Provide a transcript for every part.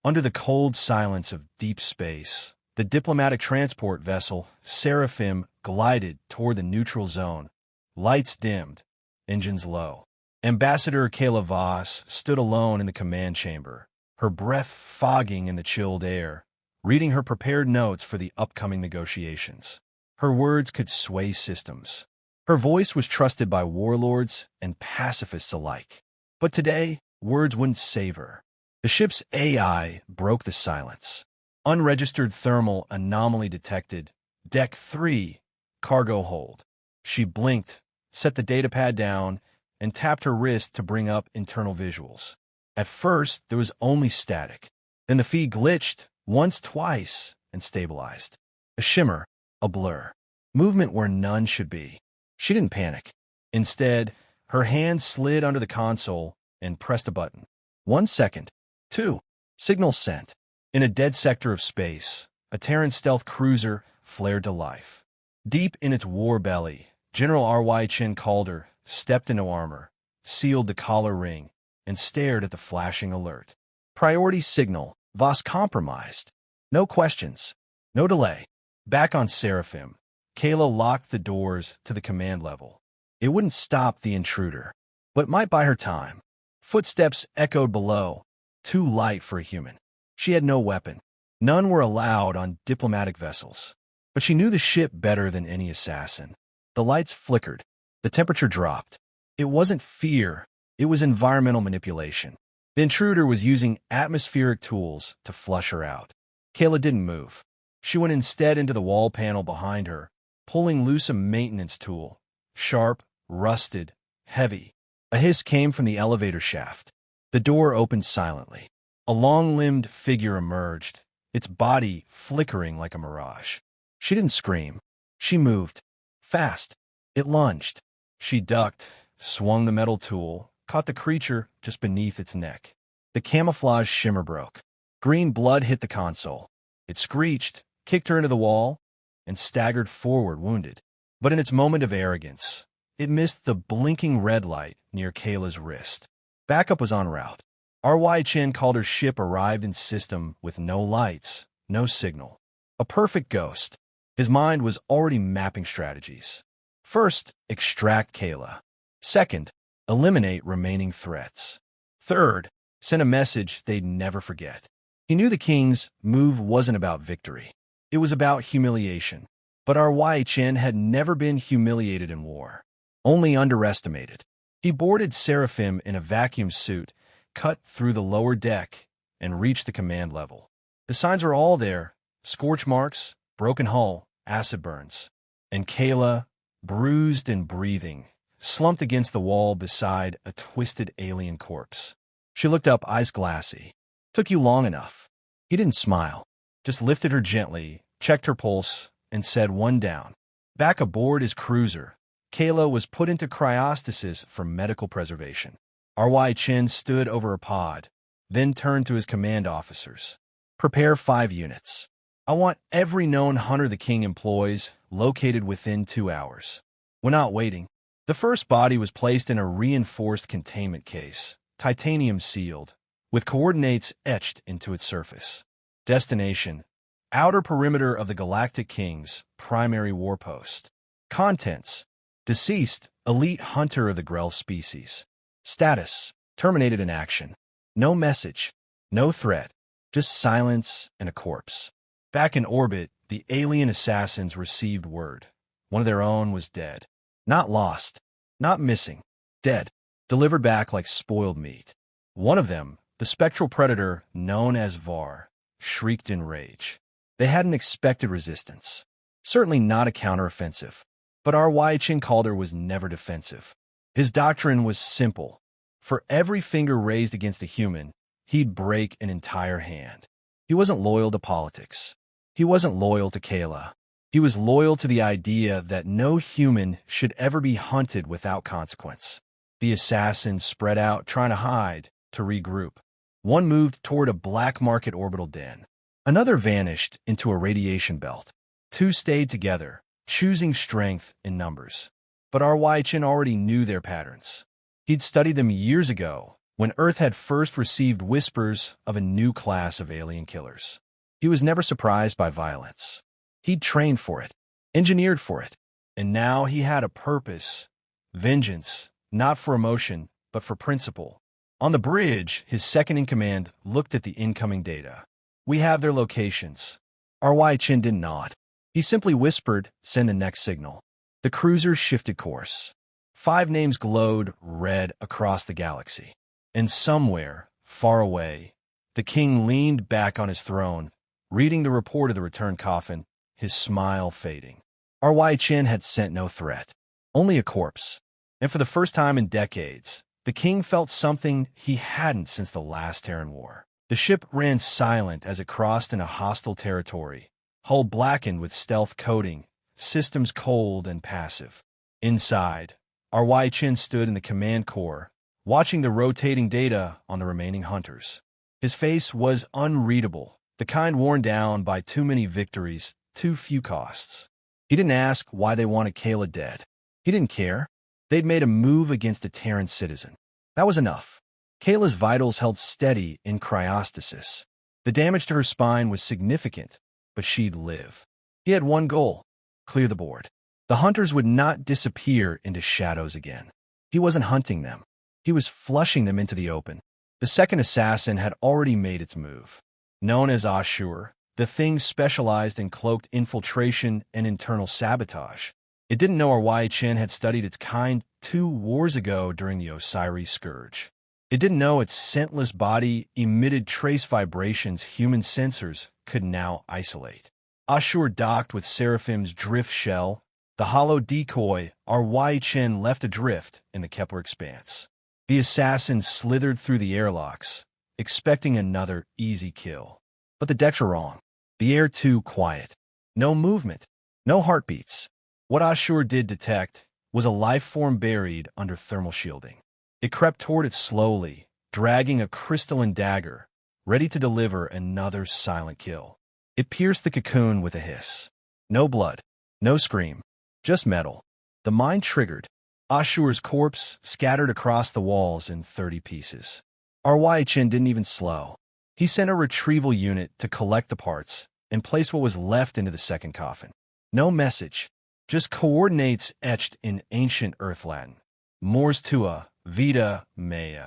Under the cold silence of deep space, the diplomatic transport vessel, Seraphim, glided toward the neutral zone. Lights dimmed, engines low. Ambassador Kayla Voss stood alone in the command chamber, her breath fogging in the chilled air, reading her prepared notes for the upcoming negotiations. Her words could sway systems. Her voice was trusted by warlords and pacifists alike. But today, words wouldn't save her. The ship's AI broke the silence. Unregistered thermal anomaly detected. Deck 3, cargo hold. She blinked, set the datapad down, and tapped her wrist to bring up internal visuals. At first, there was only static. Then the feed glitched once, twice, and stabilized. A shimmer, a blur. Movement where none should be. She didn't panic. Instead, her hand slid under the console and pressed a button. 1 second. 2. Signal sent. In a dead sector of space, a Terran stealth cruiser flared to life. Deep in its war belly, General Ryhn Calder stepped into armor, sealed the collar ring, and stared at the flashing alert. Priority signal. Voss compromised. No questions. No delay. Back on Seraphim, Kayla locked the doors to the command level. It wouldn't stop the intruder, but might buy her time. Footsteps echoed below, too light for a human. She had no weapon. None were allowed on diplomatic vessels. But she knew the ship better than any assassin. The lights flickered. The temperature dropped. It wasn't fear. It was environmental manipulation. The intruder was using atmospheric tools to flush her out. Kayla didn't move. She went instead into the wall panel behind her, pulling loose a maintenance tool. Sharp, rusted, heavy. A hiss came from the elevator shaft. The door opened silently. A long-limbed figure emerged, its body flickering like a mirage. She didn't scream. She moved. Fast. It lunged. She ducked, swung the metal tool, caught the creature just beneath its neck. The camouflage shimmer broke. Green blood hit the console. It screeched, kicked her into the wall, and staggered forward wounded. But in its moment of arrogance, it missed the blinking red light near Kayla's wrist. Backup was en route. Ryhn Calder's ship arrived in system with no lights, no signal. A perfect ghost. His mind was already mapping strategies. First, extract Kayla. Second, eliminate remaining threats. Third, send a message they'd never forget. He knew the King's move wasn't about victory. It was about humiliation. But Ryhn had never been humiliated in war, only underestimated. He boarded Seraphim in a vacuum suit, cut through the lower deck, and reached the command level. The signs were all there: scorch marks, broken hull, acid burns. And Kayla, bruised and breathing, slumped against the wall beside a twisted alien corpse. She looked up, eyes glassy. "Took you long enough." He didn't smile, just lifted her gently, checked her pulse, and said, "One down." Back aboard his cruiser, Kayla was put into cryostasis for medical preservation. Ryhn stood over a pod, then turned to his command officers. "Prepare 5 units. I want every known hunter the King employs located within 2 hours." We're not waiting. The first body was placed in a reinforced containment case, titanium sealed, with coordinates etched into its surface. Destination: outer perimeter of the Galactic King's primary warpost. Contents: deceased, elite hunter of the Grell species. Status: terminated in action. No message, no threat, just silence and a corpse. Back in orbit, the alien assassins received word. One of their own was dead. Not lost, not missing, dead, delivered back like spoiled meat. One of them, the spectral predator known as Var, shrieked in rage. They hadn't expected resistance. Certainly not a counteroffensive. But Ryhn Calder was never defensive. His doctrine was simple. For every finger raised against a human, he'd break an entire hand. He wasn't loyal to politics. He wasn't loyal to Kayla. He was loyal to the idea that no human should ever be hunted without consequence. The assassins spread out, trying to hide, to regroup. One moved toward a black market orbital den. Another vanished into a radiation belt. 2 stayed together, choosing strength in numbers. But Ryhn already knew their patterns. He'd studied them years ago when Earth had first received whispers of a new class of alien killers. He was never surprised by violence. He'd trained for it, engineered for it, and now he had a purpose, vengeance, not for emotion, but for principle. On the bridge, his second-in-command looked at the incoming data. "We have their locations." Ryhn didn't nod. He simply whispered, "Send the next signal." The cruisers shifted course. 5 names glowed red across the galaxy. And somewhere, far away, the king leaned back on his throne, reading the report of the returned coffin, his smile fading. Ryhn had sent no threat, only a corpse. And for the first time in decades, the king felt something he hadn't since the last Terran war. The ship ran silent as it crossed into hostile territory, hull blackened with stealth coating, systems cold and passive. Inside, Ryhn stood in the command core, watching the rotating data on the remaining hunters. His face was unreadable, the kind worn down by too many victories, too few costs. He didn't ask why they wanted Kayla dead. He didn't care. They'd made a move against a Terran citizen. That was enough. Kayla's vitals held steady in cryostasis. The damage to her spine was significant, but she'd live. He had one goal: clear the board. The hunters would not disappear into shadows again. He wasn't hunting them. He was flushing them into the open. The second assassin had already made its move. Known as Ashur, the thing specialized in cloaked infiltration and internal sabotage. It didn't know Ryhn had studied its kind 2 wars ago during the Osiris Scourge. It didn't know its scentless body emitted trace vibrations human sensors could now isolate. Ashur docked with Seraphim's drift shell, the hollow decoy Ryhn left adrift in the Kepler expanse. The assassin slithered through the airlocks, expecting another easy kill. But the decks were wrong. The air too quiet. No movement, no heartbeats. What Ashur did detect was a life form buried under thermal shielding. It crept toward it slowly, dragging a crystalline dagger, ready to deliver another silent kill. It pierced the cocoon with a hiss. No blood, no scream, just metal. The mind triggered. Ashur's corpse scattered across the walls in 30 pieces. Ryhn didn't even slow. He sent a retrieval unit to collect the parts and place what was left into the second coffin. No message, just coordinates etched in ancient Earth Latin. Mors tua, vita mea.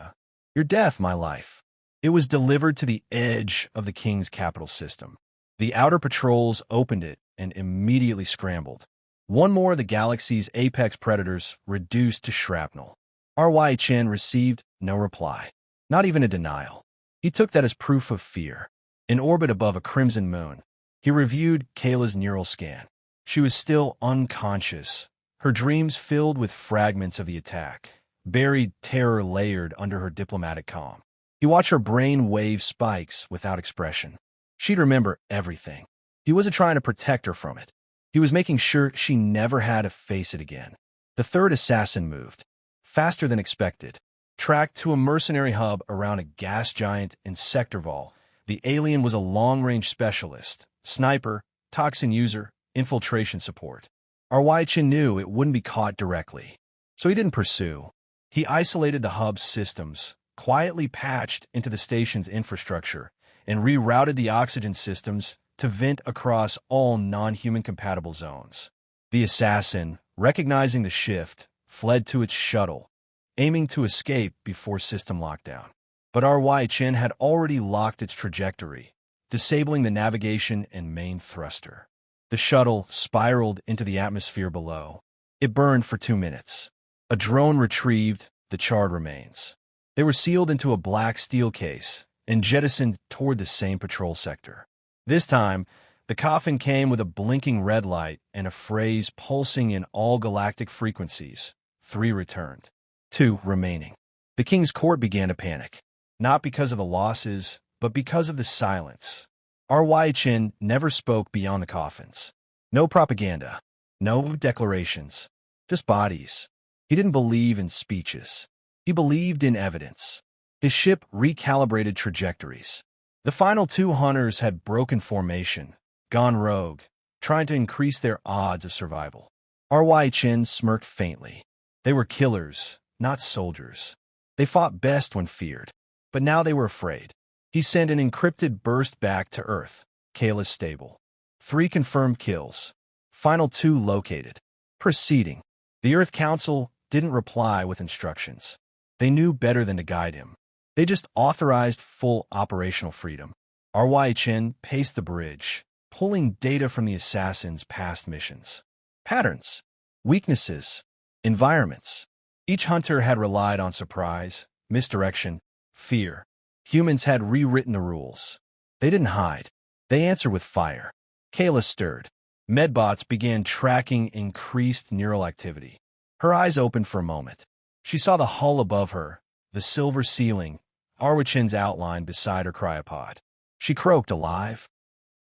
Your death, my life. It was delivered to the edge of the king's capital system. The outer patrols opened it and immediately scrambled. One more of the galaxy's apex predators reduced to shrapnel. Ryhn received no reply, not even a denial. He took that as proof of fear. In orbit above a crimson moon, he reviewed Kayla's neural scan. She was still unconscious, her dreams filled with fragments of the attack, buried terror layered under her diplomatic calm. He watched her brain wave spikes without expression. She'd remember everything. He wasn't trying to protect her from it. He was making sure she never had to face it again. The third assassin moved, faster than expected, tracked to a mercenary hub around a gas giant in Sector Vol. The alien was a long-range specialist, sniper, toxin user, infiltration support. Ryhn knew it wouldn't be caught directly, so he didn't pursue. He isolated the hub's systems, quietly patched into the station's infrastructure, and rerouted the oxygen systems to vent across all non-human compatible zones. The assassin, recognizing the shift, fled to its shuttle, aiming to escape before system lockdown. But Ryhn had already locked its trajectory, disabling the navigation and main thruster. The shuttle spiraled into the atmosphere below. It burned for 2 minutes. A drone retrieved the charred remains. They were sealed into a black steel case and jettisoned toward the same patrol sector. This time, the coffin came with a blinking red light and a phrase pulsing in all galactic frequencies. 3 returned. 2 remaining. The king's court began to panic, not because of the losses, but because of the silence. Ryhn never spoke beyond the coffins. No propaganda, no declarations, just bodies. He didn't believe in speeches. He believed in evidence. His ship recalibrated trajectories. The final 2 hunters had broken formation, gone rogue, trying to increase their odds of survival. Ryhn smirked faintly. They were killers, not soldiers. They fought best when feared, but now they were afraid. He sent an encrypted burst back to Earth. Kayla's stable. 3 confirmed kills. Final 2 located. Proceeding. The Earth Council didn't reply with instructions. They knew better than to guide him. They just authorized full operational freedom. Ryhn paced the bridge, pulling data from the assassins' past missions. Patterns, weaknesses, environments. Each hunter had relied on surprise, misdirection, fear. Humans had rewritten the rules. They didn't hide. They answered with fire. Kayla stirred. Medbots began tracking increased neural activity. Her eyes opened for a moment. She saw the hull above her, the silver ceiling, Ryhn's outline beside her cryopod. She croaked, alive.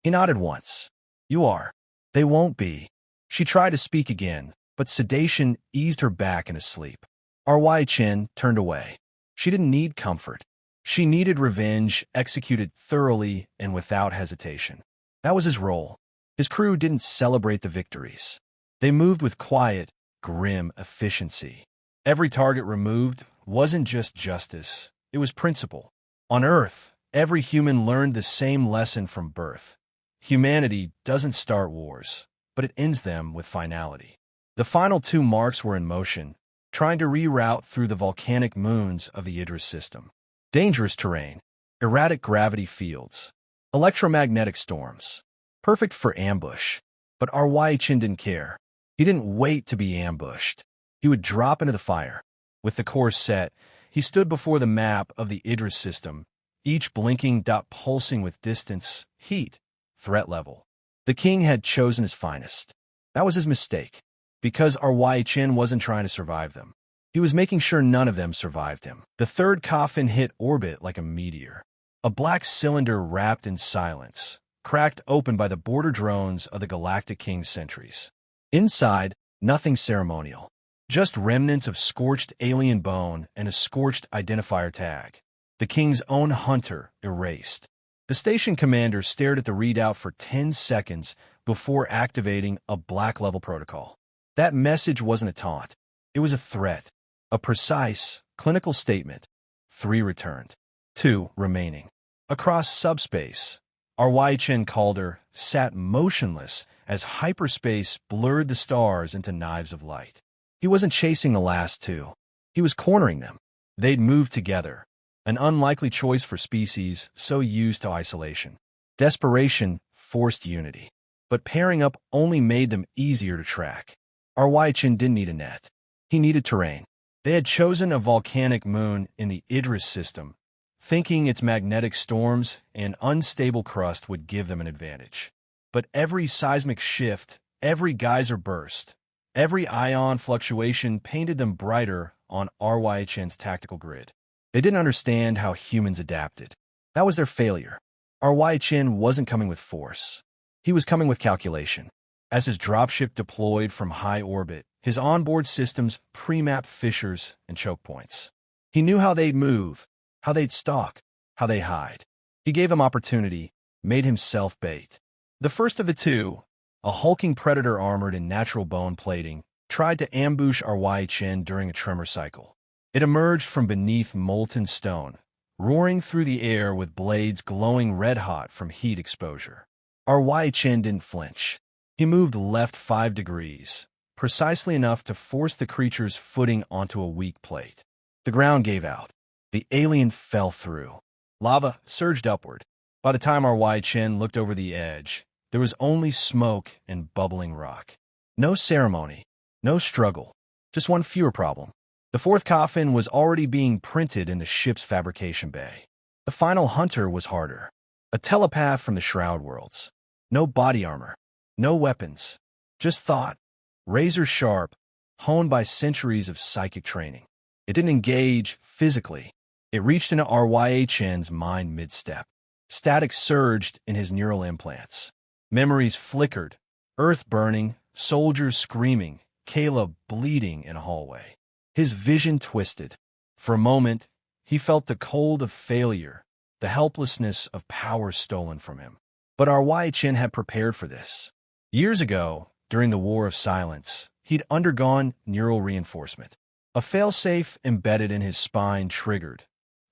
He nodded once. You are. They won't be. She tried to speak again, but sedation eased her back into sleep. Ryhn turned away. She didn't need comfort. She needed revenge executed thoroughly and without hesitation. That was his role. His crew didn't celebrate the victories. They moved with quiet, grim efficiency. Every target removed wasn't just justice, it was principle. On Earth, every human learned the same lesson from birth. Humanity doesn't start wars, but it ends them with finality. The final 2 marks were in motion, trying to reroute through the volcanic moons of the Idris system. Dangerous terrain, erratic gravity fields, electromagnetic storms. Perfect for ambush. But Ryhn didn't care. He didn't wait to be ambushed. He would drop into the fire. With the course set, he stood before the map of the Idris system, each blinking dot pulsing with distance, heat, threat level. The king had chosen his finest. That was his mistake, because Ryhn wasn't trying to survive them. He was making sure none of them survived him. The 3rd coffin hit orbit like a meteor. A black cylinder wrapped in silence, cracked open by the border drones of the Galactic King sentries. Inside, nothing ceremonial. Just remnants of scorched alien bone and a scorched identifier tag. The king's own hunter erased. The station commander stared at the readout for 10 seconds before activating a black-level protocol. That message wasn't a taunt. It was a threat. A precise, clinical statement. 3 returned. 2 remaining. Across subspace, Ryhn Calder sat motionless as hyperspace blurred the stars into knives of light. He wasn't chasing the last 2. He was cornering them. They'd moved together, an unlikely choice for species so used to isolation. Desperation forced unity, but pairing up only made them easier to track. Ryhn didn't need a net. He needed terrain. They had chosen a volcanic moon in the Idris system, thinking its magnetic storms and unstable crust would give them an advantage. But every seismic shift, every geyser burst, every ion fluctuation painted them brighter on Ryn's tactical grid. They didn't understand how humans adapted. That was their failure. Ryhn wasn't coming with force. He was coming with calculation. As his dropship deployed from high orbit, his onboard systems pre-mapped fissures and choke points. He knew how they'd move, how they'd stalk, how they hide. He gave him opportunity, made himself bait. The first of the 2, a hulking predator armored in natural bone plating, tried to ambush Ryhn during a tremor cycle. It emerged from beneath molten stone, roaring through the air with blades glowing red-hot from heat exposure. Ryhn didn't flinch. He moved left 5 degrees, precisely enough to force the creature's footing onto a weak plate. The ground gave out. The alien fell through. Lava surged upward. By the time Ryhn looked over the edge, there was only smoke and bubbling rock. No ceremony, no struggle, just one fewer problem. The 4th coffin was already being printed in the ship's fabrication bay. The final hunter was harder. A telepath from the Shroud Worlds. No body armor, no weapons, just thought. Razor sharp, honed by centuries of psychic training. It didn't engage physically. It reached into Ryhn's mind mid-step. Static surged in his neural implants. Memories flickered, earth burning, soldiers screaming, Kayla bleeding in a hallway. His vision twisted. For a moment, he felt the cold of failure, the helplessness of power stolen from him. But Ryhn had prepared for this. Years ago, during the War of Silence, he'd undergone neural reinforcement. A failsafe embedded in his spine triggered,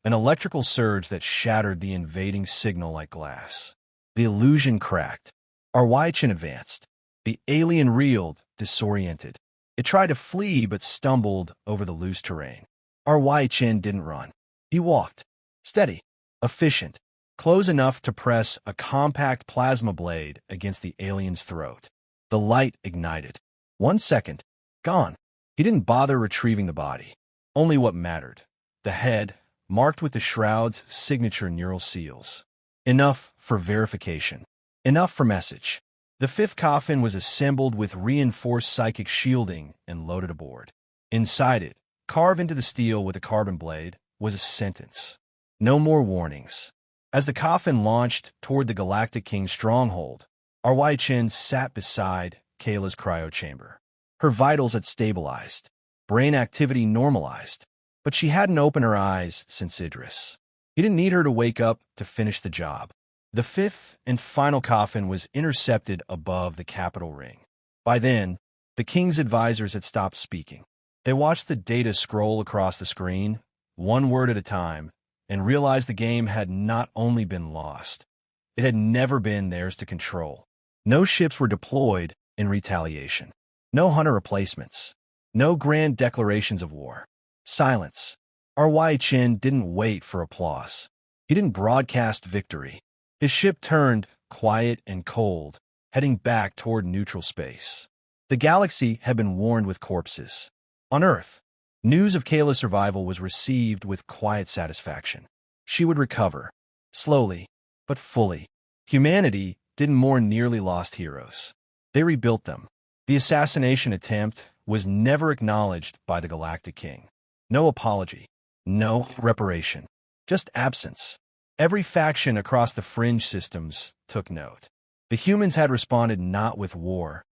an electrical surge that shattered the invading signal like glass. The illusion cracked. Ryhn advanced. The alien reeled, disoriented. It tried to flee but stumbled over the loose terrain. Ryhn didn't run. He walked. Steady. Efficient. Close enough to press a compact plasma blade against the alien's throat. The light ignited. 1 second. Gone. He didn't bother retrieving the body. Only what mattered. The head, marked with the shroud's signature neural seals. Enough for verification. Enough for message. The fifth coffin was assembled with reinforced psychic shielding and loaded aboard. Inside it, carved into the steel with a carbon blade, was a sentence. No more warnings. As the coffin launched toward the Galactic King's stronghold, Ryhn sat beside Kayla's cryo chamber. Her vitals had stabilized. Brain activity normalized. But she hadn't opened her eyes since Idris. He didn't need her to wake up to finish the job. The fifth and final coffin was intercepted above the capital ring. By then, the king's advisors had stopped speaking. They watched the data scroll across the screen, one word at a time, and realized the game had not only been lost, it had never been theirs to control. No ships were deployed in retaliation. No hunter replacements. No grand declarations of war. Silence. Ryhn didn't wait for applause. He didn't broadcast victory. His ship turned, quiet and cold, heading back toward neutral space. The galaxy had been warned with corpses. On Earth, news of Kayla's survival was received with quiet satisfaction. She would recover, slowly, but fully. Humanity didn't mourn nearly lost heroes. They rebuilt them. The assassination attempt was never acknowledged by the Galactic King. No apology. No reparation. Just absence. Every faction across the fringe systems took note. The humans had responded not with war,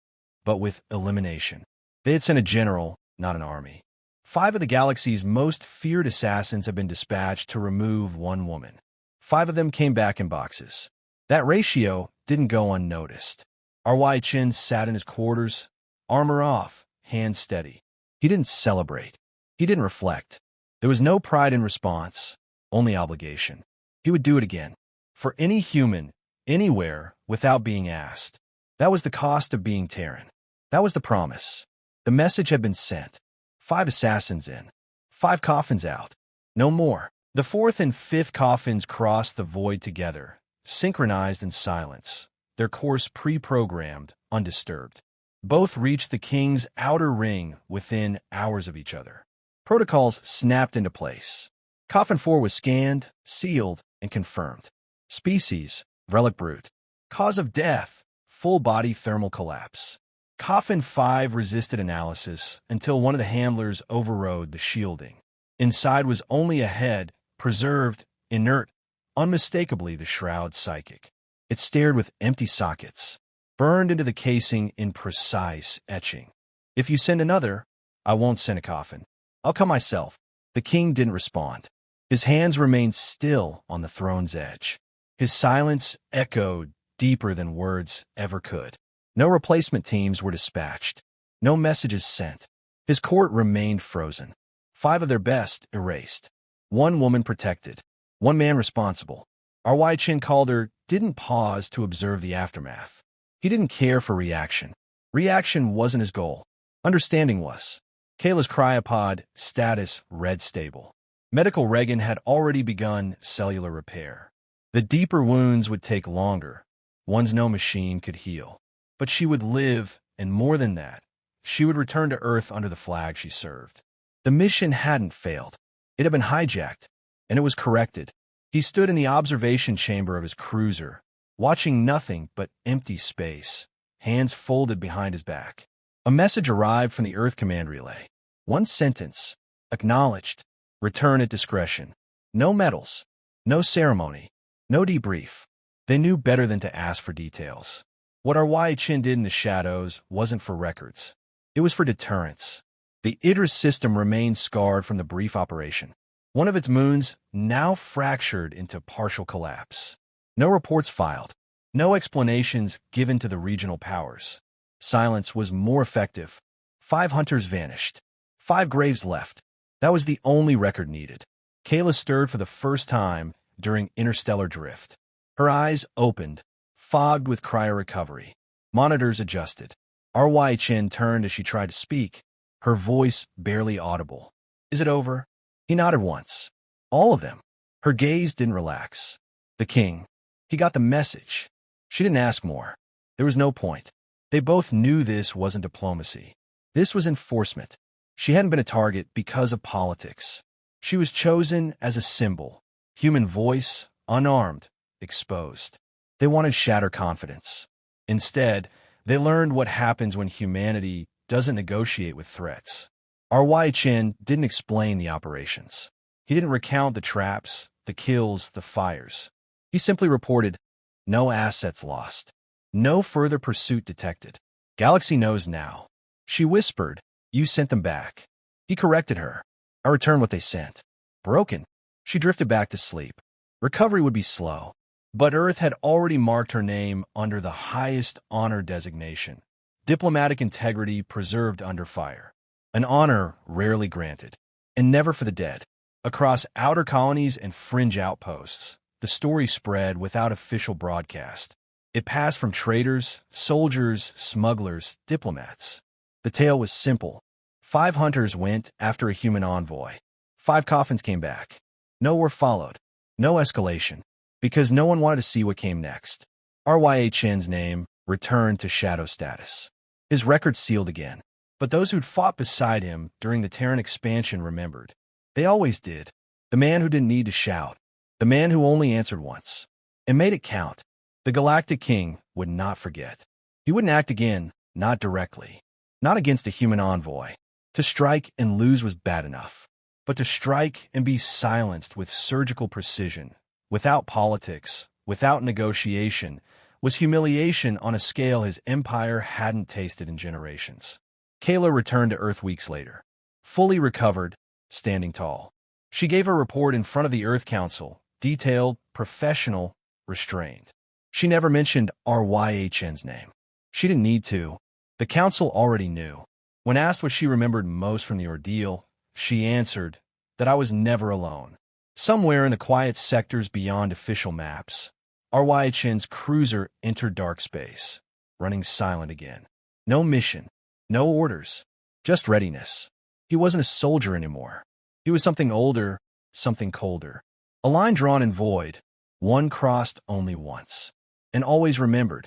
but with elimination. They had sent a general, not an army. 5 of the galaxy's most feared assassins had been dispatched to remove 1 woman. 5 of them came back in boxes. That ratio didn't go unnoticed. Ryhn sat in his quarters, armor off, hands steady. He didn't celebrate. He didn't reflect. There was no pride in response, only obligation. He would do it again. For any human, anywhere, without being asked. That was the cost of being Terran. That was the promise. The message had been sent. 5 assassins in. 5 coffins out. No more. The 4th and 5th coffins crossed the void together, synchronized in silence, their course pre-programmed, undisturbed. Both reached the king's outer ring within hours of each other. Protocols snapped into place. Coffin 4 was scanned, sealed, and confirmed. Species, relic brute. Cause of death, full-body thermal collapse. Coffin 5 resisted analysis until one of the handlers overrode the shielding. Inside was only a head, preserved, inert, unmistakably the shroud's psychic. It stared with empty sockets, burned into the casing in precise etching. If you send another, I won't send a coffin. I'll come myself. The king didn't respond. His hands remained still on the throne's edge. His silence echoed deeper than words ever could. No replacement teams were dispatched. No messages sent. His court remained frozen. 5 of their best erased. 1 woman protected. 1 man responsible. Ryhn Calder didn't pause to observe the aftermath. He didn't care for reaction. Reaction wasn't his goal. Understanding was. Kayla's cryopod status red stable. Medical Reagan had already begun cellular repair. The deeper wounds would take longer. Ones no machine could heal. But she would live, and more than that, she would return to Earth under the flag she served. The mission hadn't failed. It had been hijacked, and it was corrected. He stood in the observation chamber of his cruiser, watching nothing but empty space, hands folded behind his back. A message arrived from the Earth Command Relay. 1 sentence. Acknowledged. Return at discretion. No medals. No ceremony. No debrief. They knew better than to ask for details. What Ryhn did in the shadows wasn't for records. It was for deterrence. The Idris system remained scarred from the brief operation. One of its moons now fractured into partial collapse. No reports filed. No explanations given to the regional powers. Silence was more effective. 5 hunters vanished. 5 graves left. That was the only record needed. Kayla stirred for the first time during interstellar drift. Her eyes opened, fogged with cryo-recovery. Monitors adjusted. Ryhn turned as she tried to speak, her voice barely audible. Is it over? He nodded once. All of them. Her gaze didn't relax. The king. He got the message. She didn't ask more. There was no point. They both knew this wasn't diplomacy. This was enforcement. She hadn't been a target because of politics. She was chosen as a symbol. Human voice, unarmed, exposed. They wanted to shatter confidence. Instead, they learned what happens when humanity doesn't negotiate with threats. Ryhn didn't explain the operations. He didn't recount the traps, the kills, the fires. He simply reported, no assets lost. No further pursuit detected. Galaxy knows now. She whispered, you sent them back. He corrected her. I returned what they sent. Broken. She drifted back to sleep. Recovery would be slow. But Earth had already marked her name under the highest honor designation. Diplomatic integrity preserved under fire. An honor rarely granted. And never for the dead. Across outer colonies and fringe outposts, the story spread without official broadcast. It passed from traders, soldiers, smugglers, diplomats. The tale was simple. 5 hunters went after a human envoy. 5 coffins came back. No war followed. No escalation. Because no one wanted to see what came next. Ryhn's name returned to shadow status. His record sealed again. But those who'd fought beside him during the Terran expansion remembered. They always did. The man who didn't need to shout. The man who only answered once. And made it count. The Galactic King would not forget. He wouldn't act again, not directly. Not against a human envoy. To strike and lose was bad enough. But to strike and be silenced with surgical precision, without politics, without negotiation, was humiliation on a scale his empire hadn't tasted in generations. Kayla returned to Earth weeks later. Fully recovered, standing tall. She gave her report in front of the Earth Council, detailed, professional, restrained. She never mentioned Ryhn's name. She didn't need to. The council already knew. When asked what she remembered most from the ordeal, she answered that I was never alone. Somewhere in the quiet sectors beyond official maps, Ryhn's cruiser entered dark space, running silent again. No mission, no orders, just readiness. He wasn't a soldier anymore. He was something older, something colder. A line drawn in void, one crossed only once. And always remembered.